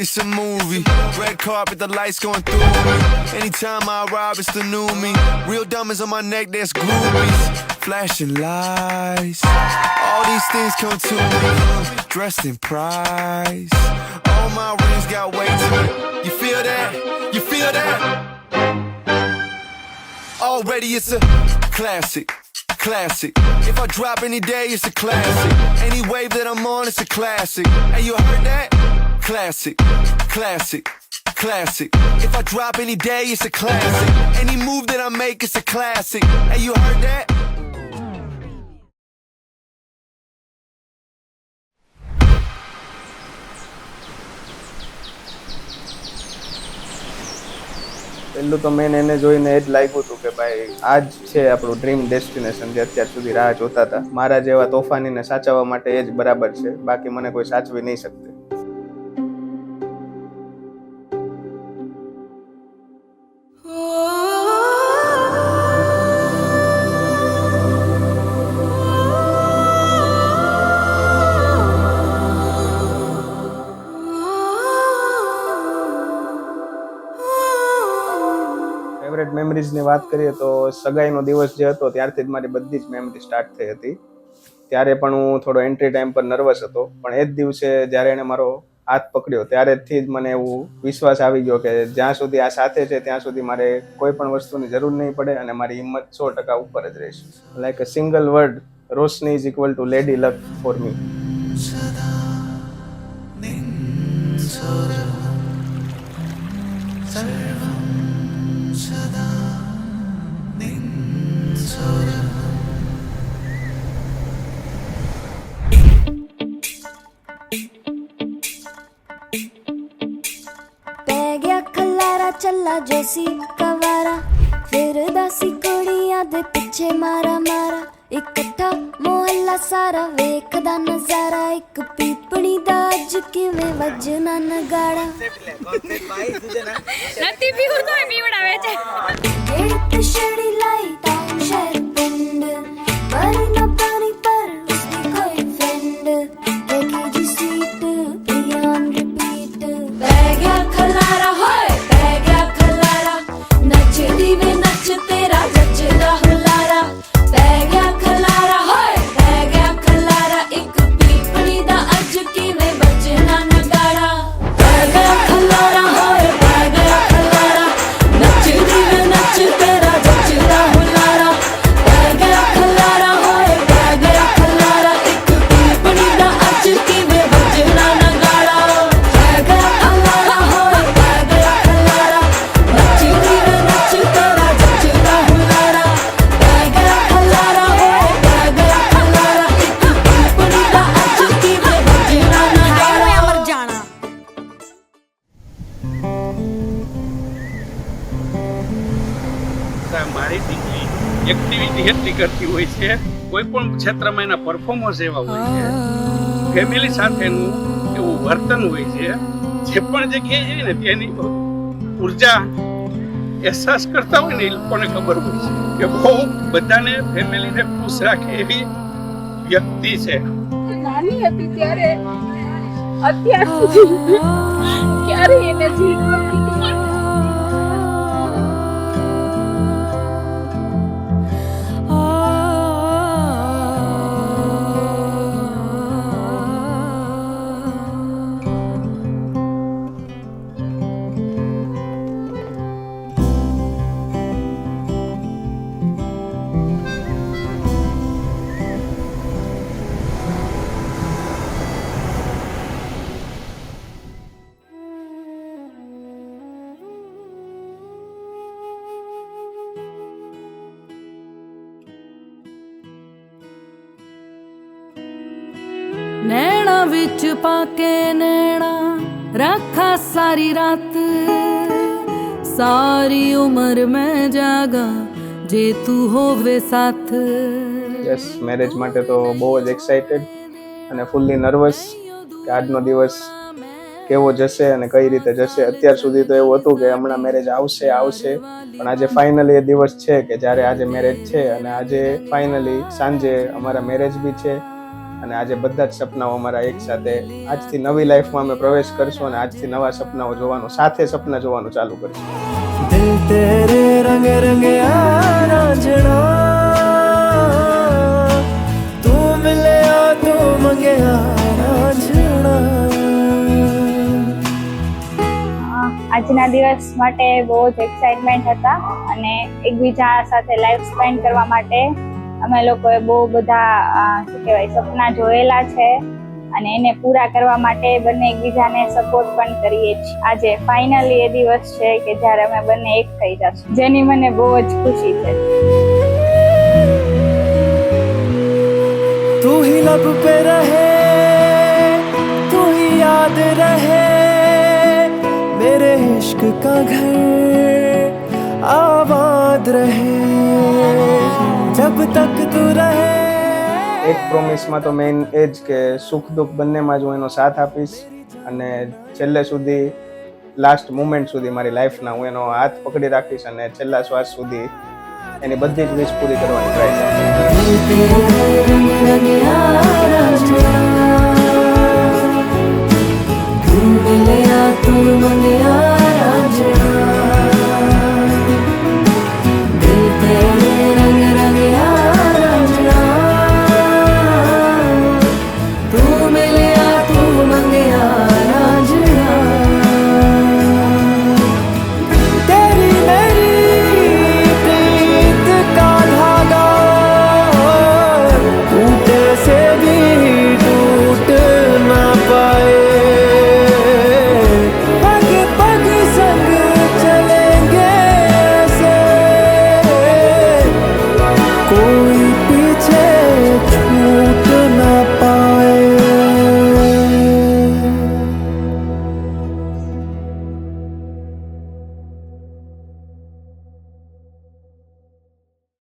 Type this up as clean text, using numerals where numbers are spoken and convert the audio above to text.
It's a movie. Red carpet, the lights going through me. Anytime I arrive, it's the new me. Real diamonds on my neck, that's groupies. Flashing lights. All these things come to me. Dressed in price. All my rings got weight to it. You feel that? You feel that? Already it's a classic. Classic. If I drop any day, it's a classic. Any wave that I'm on, it's a classic. Hey, you heard that? Classic. Classic. Classic. If I drop any day, it's a classic. Any move that I make, it's a classic. Hey, you heard that? પહેલું તો મેં એને જોઈને એ જ લાગ્યું હતું કે ભાઈ આ જ છે આપણું ડ્રીમ ડેસ્ટિનેશન જે અત્યાર સુધી રાહ જોતા હતા. મારા જેવા તોફાનીને સાચવવા માટે એ જ બરાબર છે, બાકી મને કોઈ સાચવી નહીં શકતે. ફેવરેટ મેમરીઝની વાત કરીએ તો સગાઈનો દિવસ જે હતો ત્યારથી જ મારી બધી જ મેમરી સ્ટાર્ટ થઈ હતી. ત્યારે પણ હું થોડો એન્ટ્રી ટાઈમ પર નર્વસ હતો, પણ એ જ દિવસે જ્યારે એણે મારો હાથ પકડ્યો ત્યારેથી જ મને એવું વિશ્વાસ આવી ગયો કે જ્યાં સુધી આ સાથે છે ત્યાં સુધી મારે કોઈ પણ વસ્તુની જરૂર નહીં પડે અને મારી હિંમત 100% ઉપર જ રહેશે. Like a single word, Roshni is equal to lady luck for me. चला जैसी कवारा फिर दासी कुड़ियां दे पीछे मारा मारा इकट्ठा मोहल्ला सारा वेखदा नजारा एक पीपणी दा अज किवें वजना नगाड़ा नती पीऊ तो पीवड़ावे छे गेट छड़ी लाई टाउन शहर पिंड पर न पानी पर उसकी कोई फ्रेंड देखी जी सीट बियॉन्ड रिपीट बैग खलारा होए वे नच तेरा जचदा हुलारा पै गया खलारा होए पै गया खलारा एक पीपणी दा अज किवें बजना नगाड़ा पै गया खलारा होए पै गया खलारा नचदी वे नच तेरा जचदा हुलारा पै गया खलारा होए पै गया खलारा एक पीपणी दा अज किवें बजना नगाड़ा पै गया खलारा होए पै गया खलारा नचदी वे नच तेरा जचदा हुलारा पै गया खलारा होए पै गया खलारा एक पीपणी दा अज किवें बजना नगाड़ा अमर जाना મારી દીકરી એક્ટિવિટી એટલી કરતી હોય છે, કોઈ પણ ક્ષેત્રમાં એના પરફોર્મન્સ એવા હોય છે, ફેમિલી સાથેનું એવું વર્તન હોય છે, જે પણ જગ્યાએ જઈએ ને તેની ઉર્જા અહેસાસ કરતા હોય ને એ લોકોને ખબર હોય છે કે બહુ બધાને ફેમિલીને ખુશ રાખે એવી વ્યક્તિ છે. નાની હતી ત્યારે અત્યાર સુધી ક્યારે એને જીવન नैना विच पाके नैना रखा सारी रात सारी उम्र में जागा जे तू होवे साथ. યસ, મેરેજ માટે તો બહુ જ એક્સાઇટેડ અને ફૂલ્લી નર્વસ કે આજનો દિવસ કેવો જશે અને કઈ રીતે જશે. અત્યાર સુધી તો એવું હતું કે હમણાં મેરેજ આવશે પણ આજે ફાઇનલી એ દિવસ છે કે જ્યારે આજે મેરેજ છે અને આજે ફાઇનલી સાંજે અમારા મેરેજ બી છે અને આજે બધા જ સપનાઓ અમારા એક સાથે આજથી નવી લાઈફમાં અમે પ્રવેશ કરશું અને આજથી નવા સપનાઓ જોવાનું સાથે સપના જોવાનું ચાલુ કરશું. दिल तेरे रंग रंग रांझना तू मिले तू मंगे रांझना. આજના દિવસ માટે બહુ જ એક્સાઇટમેન્ટ હતા અને એકબીજા સાથે લાઈફ સ્પેન્ડ કરવા માટે અમે લોકોએ બહુ બધા શું કહેવાય સપના જોયેલા છે અને એને પૂરા કરવા માટે બંને એકબીજાને સપોર્ટ પણ કરીએ છીએ. આજે ફાઇનલી એ દિવસ છે કે જ્યારે અમે બંને એક થઈ જશું, જેની મને બહુ જ ખુશી છે. तू ही लब पे रहे तू ही याद रहे मेरे इश्क का घर आबाद रहे जब तक तू રહે. એક પ્રોમિસમાં તો મેઇન એ જ કે સુખ દુઃખ બંનેમાં જ હું એનો સાથ આપીશ અને છેલ્લે સુધી લાસ્ટ મુમેન્ટ સુધી મારી લાઈફના હું એનો હાથ પકડી રાખીશ અને છેલ્લા શ્વાસ સુધી એની બધી જ વિશ પૂરી કરવાની ટ્રાય કરીશ. तू मिले तू मंगे